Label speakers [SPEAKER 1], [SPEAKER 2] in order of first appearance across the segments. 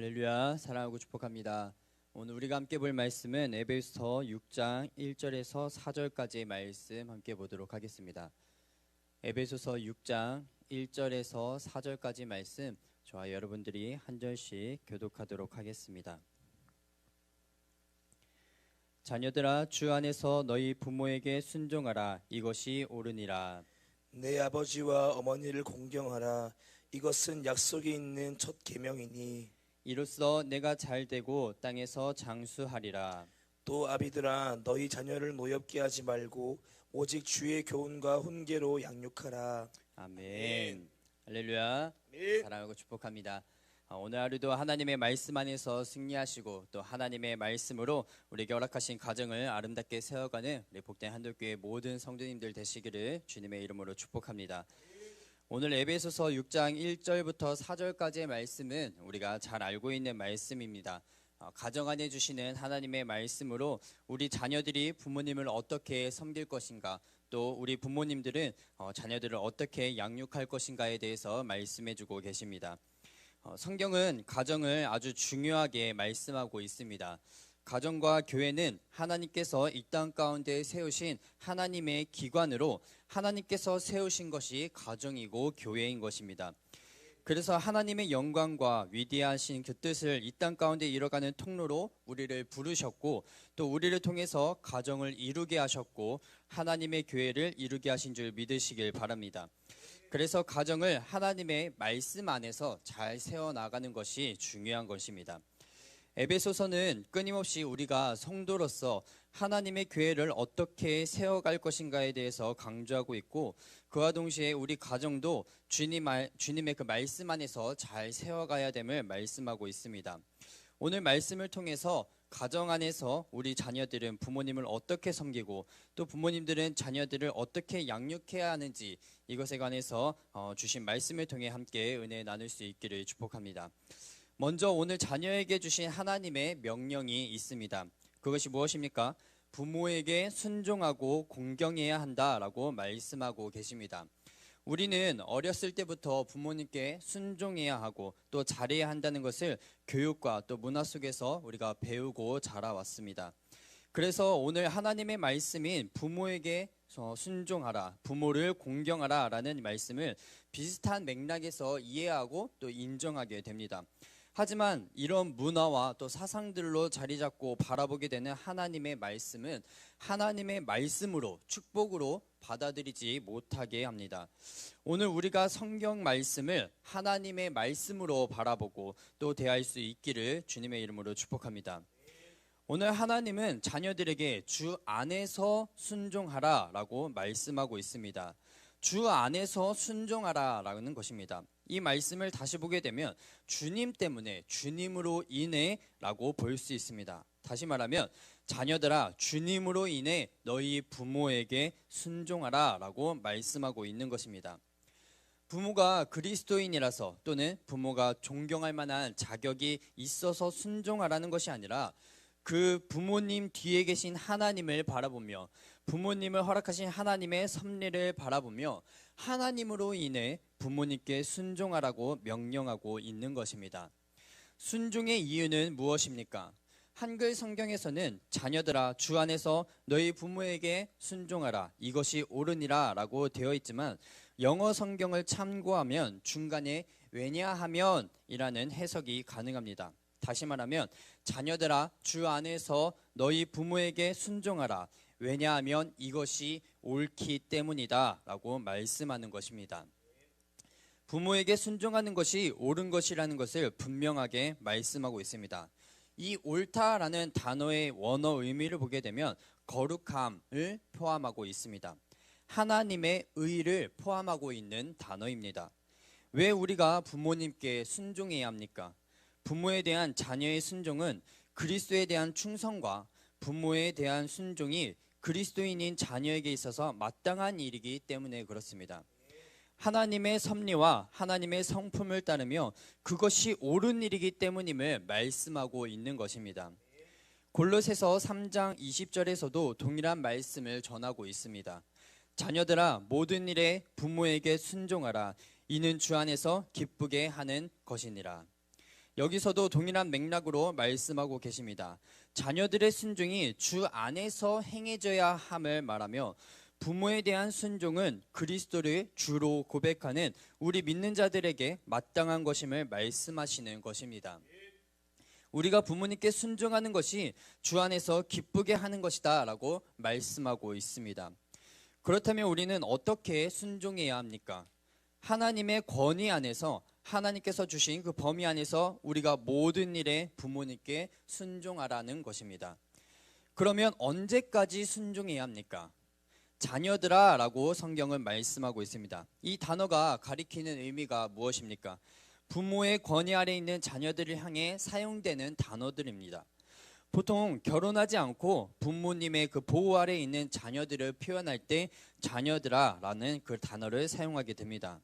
[SPEAKER 1] 할렐루야, 사랑하고 축복합니다. 오늘 우리가 함께 볼 말씀은 에베소서 6장 1절에서 4절까지의 말씀 함께 보도록 하겠습니다. 에베소서 6장 1절에서 4절까지 말씀 저와 여러분들이 한 절씩 교독하도록 하겠습니다. 자녀들아, 주 안에서 너희 부모에게 순종하라. 이것이 옳으니라.
[SPEAKER 2] 내 아버지와 어머니를 공경하라. 이것은 약속이 있는 첫 계명이니
[SPEAKER 1] 이로써 내가 잘되고 땅에서 장수하리라.
[SPEAKER 2] 또 아비들아, 너희 자녀를 노엽게 하지 말고 오직 주의 교훈과 훈계로 양육하라.
[SPEAKER 1] 아멘. 할렐루야.
[SPEAKER 2] 네.
[SPEAKER 1] 사랑하고 축복합니다. 오늘 하루도 하나님의 말씀 안에서 승리하시고 또 하나님의 말씀으로 우리에게 허락하신 가정을 아름답게 세워가는 우리 복된 한독교회 모든 성도님들 되시기를 주님의 이름으로 축복합니다. 오늘 에베소서 6장 1절부터 4절까지의 말씀은 우리가 잘 알고 있는 말씀입니다. 가정 안에 주시는 하나님의 말씀으로 우리 자녀들이 부모님을 어떻게 섬길 것인가, 또 우리 부모님들은 자녀들을 어떻게 양육할 것인가에 대해서 말씀해주고 계십니다. 성경은 가정을 아주 중요하게 말씀하고 있습니다. 가정과 교회는 하나님께서 이 땅 가운데 세우신 하나님의 기관으로 하나님께서 세우신 것이 가정이고 교회인 것입니다. 그래서 하나님의 영광과 위대하신 그 뜻을 이 땅 가운데 이뤄가는 통로로 우리를 부르셨고, 또 우리를 통해서 가정을 이루게 하셨고 하나님의 교회를 이루게 하신 줄 믿으시길 바랍니다. 그래서 가정을 하나님의 말씀 안에서 잘 세워나가는 것이 중요한 것입니다. 에베소서는 끊임없이 우리가 성도로서 하나님의 교회를 어떻게 세워갈 것인가에 대해서 강조하고 있고, 그와 동시에 우리 가정도 주님의 그 말씀 안에서 잘 세워가야 됨을 말씀하고 있습니다. 오늘 말씀을 통해서 가정 안에서 우리 자녀들은 부모님을 어떻게 섬기고 또 부모님들은 자녀들을 어떻게 양육해야 하는지, 이것에 관해서 주신 말씀을 통해 함께 은혜 나눌 수 있기를 축복합니다. 먼저 오늘 자녀에게 주신 하나님의 명령이 있습니다. 그것이 무엇입니까? 부모에게 순종하고 공경해야 한다라고 말씀하고 계십니다. 우리는 어렸을 때부터 부모님께 순종해야 하고 또 잘해야 한다는 것을 교육과 또 문화 속에서 우리가 배우고 자라왔습니다. 그래서 오늘 하나님의 말씀인 부모에게 순종하라, 부모를 공경하라 라는 말씀을 비슷한 맥락에서 이해하고 또 인정하게 됩니다. 하지만 이런 문화와 또 사상들로 자리 잡고 바라보게 되는 하나님의 말씀은 하나님의 말씀으로, 축복으로 받아들이지 못하게 합니다. 오늘 우리가 성경 말씀을 하나님의 말씀으로 바라보고 또 대할 수 있기를 주님의 이름으로 축복합니다. 오늘 하나님은 자녀들에게 주 안에서 순종하라 라고 말씀하고 있습니다. 주 안에서 순종하라 라는 것입니다. 이 말씀을 다시 보게 되면 주님 때문에, 주님으로 인해 라고 볼 수 있습니다. 다시 말하면 자녀들아, 주님으로 인해 너희 부모에게 순종하라 라고 말씀하고 있는 것입니다. 부모가 그리스도인이라서 또는 부모가 존경할 만한 자격이 있어서 순종하라는 것이 아니라 그 부모님 뒤에 계신 하나님을 바라보며 부모님을 허락하신 하나님의 섭리를 바라보며 하나님으로 인해 부모님께 순종하라고 명령하고 있는 것입니다. 순종의 이유는 무엇입니까? 한글 성경에서는 자녀들아, 주 안에서 너희 부모에게 순종하라, 이것이 옳으니라 라고 되어 있지만 영어 성경을 참고하면 중간에 왜냐하면 이라는 해석이 가능합니다. 다시 말하면 자녀들아, 주 안에서 너희 부모에게 순종하라, 왜냐하면 이것이 옳기 때문이다 라고 말씀하는 것입니다. 부모에게 순종하는 것이 옳은 것이라는 것을 분명하게 말씀하고 있습니다. 이 옳다라는 단어의 원어 의미를 보게 되면 거룩함을 포함하고 있습니다. 하나님의 의를 포함하고 있는 단어입니다. 왜 우리가 부모님께 순종해야 합니까? 부모에 대한 자녀의 순종은 그리스도에 대한 충성과 부모에 대한 순종이 그리스도인인 자녀에게 있어서 마땅한 일이기 때문에 그렇습니다. 하나님의 섭리와 하나님의 성품을 따르며 그것이 옳은 일이기 때문임을 말씀하고 있는 것입니다. 골로새서 3장 20절에서도 동일한 말씀을 전하고 있습니다. 자녀들아, 모든 일에 부모에게 순종하라. 이는 주 안에서 기쁘게 하는 것이니라. 여기서도 동일한 맥락으로 말씀하고 계십니다. 자녀들의 순종이 주 안에서 행해져야 함을 말하며 부모에 대한 순종은 그리스도를 주로 고백하는 우리 믿는 자들에게 마땅한 것임을 말씀하시는 것입니다. 우리가 부모님께 순종하는 것이 주 안에서 기쁘게 하는 것이다 라고 말씀하고 있습니다. 그렇다면 우리는 어떻게 순종해야 합니까? 하나님의 권위 안에서 하나님께서 주신 그 범위 안에서 우리가 모든 일에 부모님께 순종하라는 것입니다. 그러면 언제까지 순종해야 합니까? 자녀들아 라고 성경은 말씀하고 있습니다. 이 단어가 가리키는 의미가 무엇입니까? 부모의 권위 아래 있는 자녀들을 향해 사용되는 단어들입니다. 보통 결혼하지 않고 부모님의 그 보호 아래 있는 자녀들을 표현할 때 자녀들아 라는 그 단어를 사용하게 됩니다.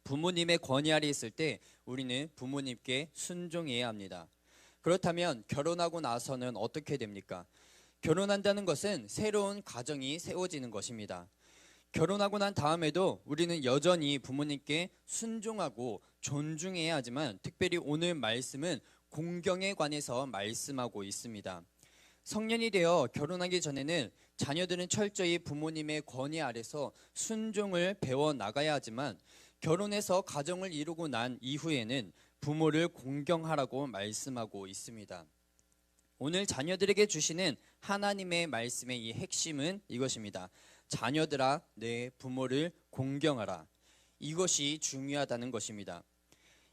[SPEAKER 1] 부모님의 권위 아래 있을 때 우리는 부모님께 순종해야 합니다. 그렇다면 결혼하고 나서는 어떻게 됩니까? 결혼한다는 것은 새로운 가정이 세워지는 것입니다. 결혼하고 난 다음에도 우리는 여전히 부모님께 순종하고 존중해야 하지만 특별히 오늘 말씀은 공경에 관해서 말씀하고 있습니다. 성년이 되어 결혼하기 전에는 자녀들은 철저히 부모님의 권위 아래서 순종을 배워 나가야 하지만 결혼해서 가정을 이루고 난 이후에는 부모를 공경하라고 말씀하고 있습니다. 오늘 자녀들에게 주시는 하나님의 말씀의 이 핵심은 이것입니다. 자녀들아, 내 부모를 공경하라. 이것이 중요하다는 것입니다.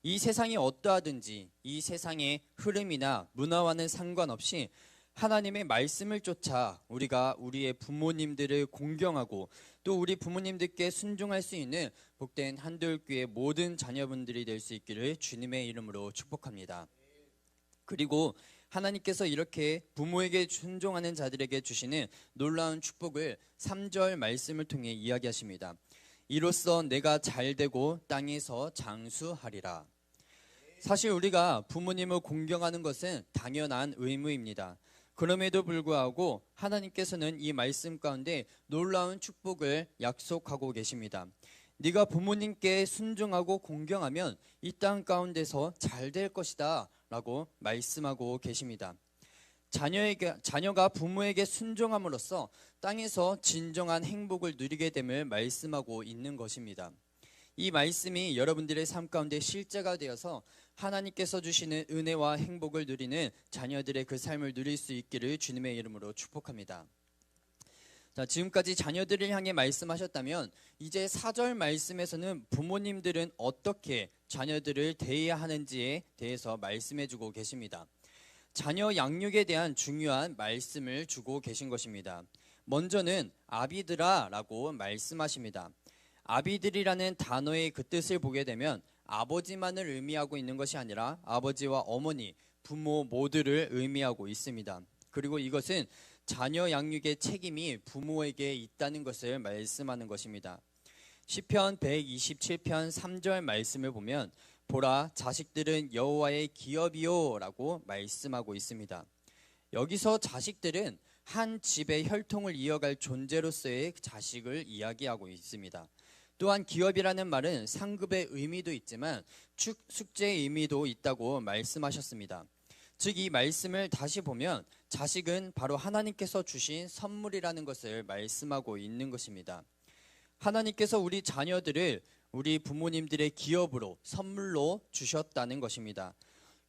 [SPEAKER 1] 이 세상이 어떠하든지 이 세상의 흐름이나 문화와는 상관없이 하나님의 말씀을 쫓아 우리가 우리의 부모님들을 공경하고 또 우리 부모님들께 순종할 수 있는 복된 한돌교회 모든 자녀분들이 될 수 있기를 주님의 이름으로 축복합니다. 그리고 하나님께서 이렇게 부모에게 순종하는 자들에게 주시는 놀라운 축복을 3절 말씀을 통해 이야기하십니다. 이로써 내가 잘되고 땅에서 장수하리라. 사실 우리가 부모님을 공경하는 것은 당연한 의무입니다. 그럼에도 불구하고 하나님께서는 이 말씀 가운데 놀라운 축복을 약속하고 계십니다. 네가 부모님께 순종하고 공경하면 이 땅 가운데서 잘 될 것이다 라고 말씀하고 계십니다. 자녀가 부모에게 순종함으로써 땅에서 진정한 행복을 누리게 됨을 말씀하고 있는 것입니다. 이 말씀이 여러분들의 삶 가운데 실제가 되어서 하나님께서 주시는 은혜와 행복을 누리는 자녀들의 그 삶을 누릴 수 있기를 주님의 이름으로 축복합니다. 자, 지금까지 자녀들을 향해 말씀하셨다면 이제 4절 말씀에서는 부모님들은 어떻게 자녀들을 대해야 하는지에 대해서 말씀해주고 계십니다. 자녀 양육에 대한 중요한 말씀을 주고 계신 것입니다. 먼저는 아비들아 라고 말씀하십니다. 아비들이라는 단어의 그 뜻을 보게 되면 아버지만을 의미하고 있는 것이 아니라 아버지와 어머니, 부모 모두를 의미하고 있습니다. 그리고 이것은 자녀 양육의 책임이 부모에게 있다는 것을 말씀하는 것입니다. 시편 127편 3절 말씀을 보면 보라 자식들은 여호와의 기업이요 라고 말씀하고 있습니다. 여기서 자식들은 한 집의 혈통을 이어갈 존재로서의 자식을 이야기하고 있습니다. 또한 기업이라는 말은 상급의 의미도 있지만 숙제의 의미도 있다고 말씀하셨습니다. 즉 이 말씀을 다시 보면 자식은 바로 하나님께서 주신 선물이라는 것을 말씀하고 있는 것입니다. 하나님께서 우리 자녀들을 우리 부모님들의 기업으로 선물로 주셨다는 것입니다.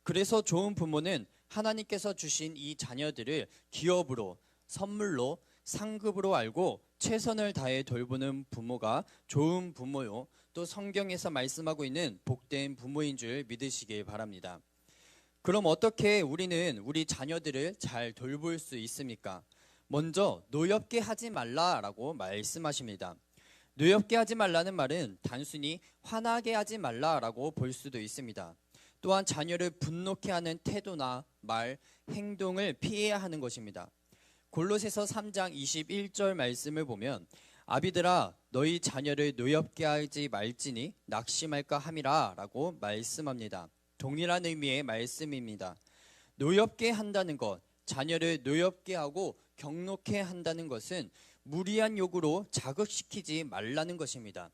[SPEAKER 1] 그래서 좋은 부모는 하나님께서 주신 이 자녀들을 기업으로 선물로 상급으로 알고 최선을 다해 돌보는 부모가 좋은 부모요 또 성경에서 말씀하고 있는 복된 부모인 줄 믿으시길 바랍니다. 그럼 어떻게 우리는 우리 자녀들을 잘 돌볼 수 있습니까? 먼저 노엽게 하지 말라라고 말씀하십니다. 노엽게 하지 말라는 말은 단순히 화나게 하지 말라라고 볼 수도 있습니다. 또한 자녀를 분노케 하는 태도나 말, 행동을 피해야 하는 것입니다. 골로새서 3장 21절 말씀을 보면 아비들아 너희 자녀를 노엽게 하지 말지니 낙심할까 함이라 라고 말씀합니다. 동일한 의미의 말씀입니다. 노엽게 한다는 것, 자녀를 노엽게 하고 경록해 한다는 것은 무리한 요구로 자극시키지 말라는 것입니다.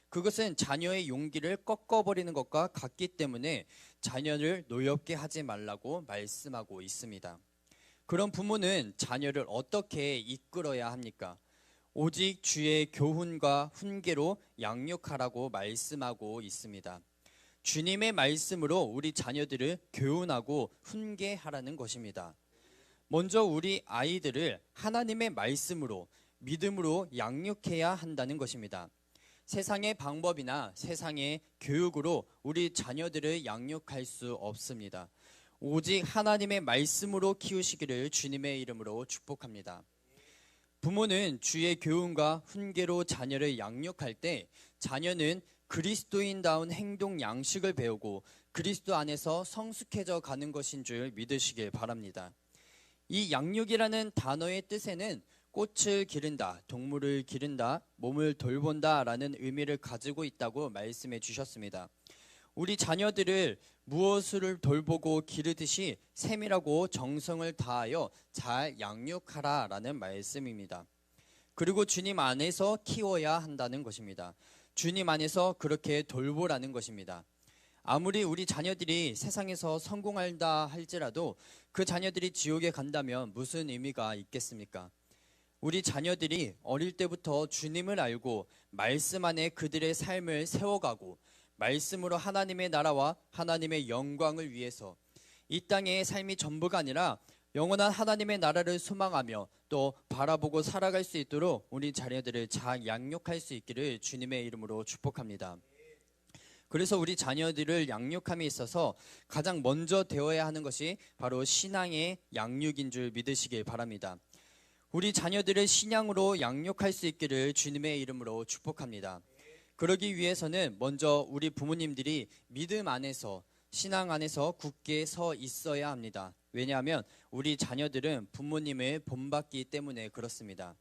[SPEAKER 1] 그것은 자녀의 용기를 꺾어버리는 것과 같기 때문에 자녀를 노엽게 하지 말라고 말씀하고 있습니다. 그런 부모는 자녀를 어떻게 이끌어야 합니까? 오직 주의 교훈과 훈계로 양육하라고 말씀하고 있습니다. 주님의 말씀으로 우리 자녀들을 교훈하고 훈계하라는 것입니다. 먼저 우리 아이들을 하나님의 말씀으로 믿음으로 양육해야 한다는 것입니다. 세상의 방법이나 세상의 교육으로 우리 자녀들을 양육할 수 없습니다. 오직 하나님의 말씀으로 키우시기를 주님의 이름으로 축복합니다. 부모는 주의 교훈과 훈계로 자녀를 양육할 때 자녀는 그리스도인다운 행동 양식을 배우고 그리스도 안에서 성숙해져 가는 것인 줄 믿으시길 바랍니다. 이 양육이라는 단어의 뜻에는 꽃을 기른다, 동물을 기른다, 몸을 돌본다 라는 의미를 가지고 있다고 말씀해 주셨습니다. 우리 자녀들을 무엇을 돌보고 기르듯이 세밀하고 정성을 다하여 잘 양육하라 라는 말씀입니다. 그리고 주님 안에서 키워야 한다는 것입니다. 주님 안에서 그렇게 돌보라는 것입니다. 아무리 우리 자녀들이 세상에서 성공한다 할지라도 그 자녀들이 지옥에 간다면 무슨 의미가 있겠습니까? 우리 자녀들이 어릴 때부터 주님을 알고 말씀 안에 그들의 삶을 세워가고 말씀으로 하나님의 나라와 하나님의 영광을 위해서 이 땅의 삶이 전부가 아니라 영원한 하나님의 나라를 소망하며 또 바라보고 살아갈 수 있도록 우리 자녀들을 잘 양육할 수 있기를 주님의 이름으로 축복합니다. 그래서 우리 자녀들을 양육함에 있어서 가장 먼저 되어야 하는 것이 바로 신앙의 양육인 줄 믿으시길 바랍니다. 우리 자녀들을 신앙으로 양육할 수 있기를 주님의 이름으로 축복합니다. 그러기 위해서는 먼저 우리 부모님들이 믿음 안에서 신앙 안에서 굳게 서 있어야 합니다. 왜냐하면 우리 자녀들은 부모님을 본받기 때문에 그렇습니다.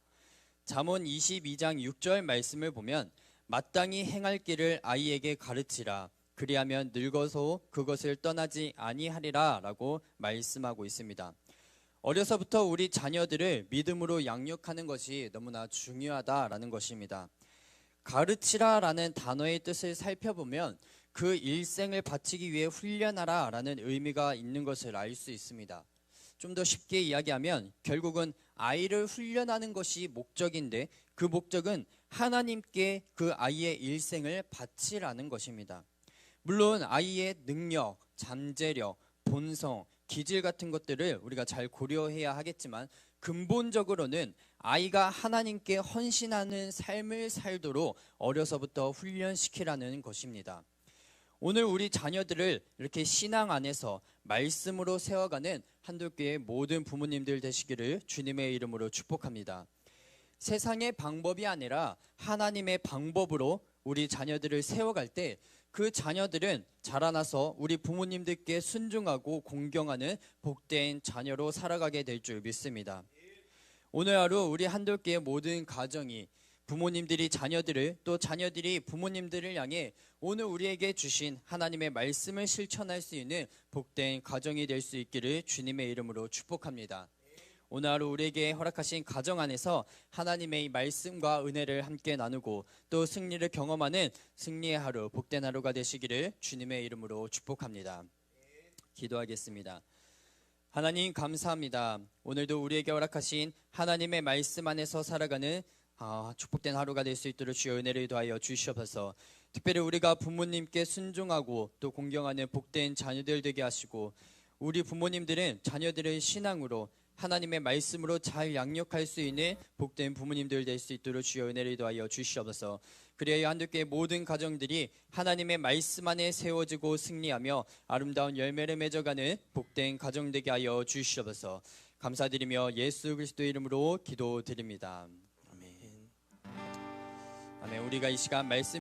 [SPEAKER 1] 잠언 22장 6절 말씀을 보면 마땅히 행할 길을 아이에게 가르치라. 그리하면 늙어서 그것을 떠나지 아니하리라 라고 말씀하고 있습니다. 어려서부터 우리 자녀들을 믿음으로 양육하는 것이 너무나 중요하다라는 것입니다. 가르치라라는 단어의 뜻을 살펴보면 그 일생을 바치기 위해 훈련하라라는 의미가 있는 것을 알 수 있습니다. 좀 더 쉽게 이야기하면 결국은 아이를 훈련하는 것이 목적인데 그 목적은 하나님께 그 아이의 일생을 바치라는 것입니다. 물론 아이의 능력, 잠재력, 본성, 기질 같은 것들을 우리가 잘 고려해야 하겠지만 근본적으로는 아이가 하나님께 헌신하는 삶을 살도록 어려서부터 훈련시키라는 것입니다. 오늘 우리 자녀들을 이렇게 신앙 안에서 말씀으로 세워가는 한독교의 모든 부모님들 되시기를 주님의 이름으로 축복합니다. 세상의 방법이 아니라 하나님의 방법으로 우리 자녀들을 세워갈 때 그 자녀들은 자라나서 우리 부모님들께 순종하고 공경하는 복된 자녀로 살아가게 될 줄 믿습니다. 오늘 하루 우리 한돌교의 모든 가정이 부모님들이 자녀들을 또 자녀들이 부모님들을 향해 오늘 우리에게 주신 하나님의 말씀을 실천할 수 있는 복된 가정이 될 수 있기를 주님의 이름으로 축복합니다. 오늘 하루 우리에게 허락하신 가정 안에서 하나님의 말씀과 은혜를 함께 나누고 또 승리를 경험하는 승리의 하루, 복된 하루가 되시기를 주님의 이름으로 축복합니다. 기도하겠습니다. 하나님 감사합니다. 오늘도 우리에게 허락하신 하나님의 말씀 안에서 살아가는 축복된 하루가 될 수 있도록 주여 은혜를 더하여 주시옵소서. 특별히 우리가 부모님께 순종하고 또 공경하는 복된 자녀들 되게 하시고 우리 부모님들은 자녀들의 신앙으로 하나님의 말씀으로 잘 양육할 수 있는 복된 부모님들 될 수 있도록 주여 은혜를 더하여 주시옵소서. 그래야 한독교의 모든 가정들이 하나님의 말씀 안에 세워지고 승리하며 아름다운 열매를 맺어가는 복된 가정 되게 하여 주시옵소서. 감사드리며 예수 그리스도의 이름으로 기도드립니다. 아멘. 아멘. 우리가 이 시간 말씀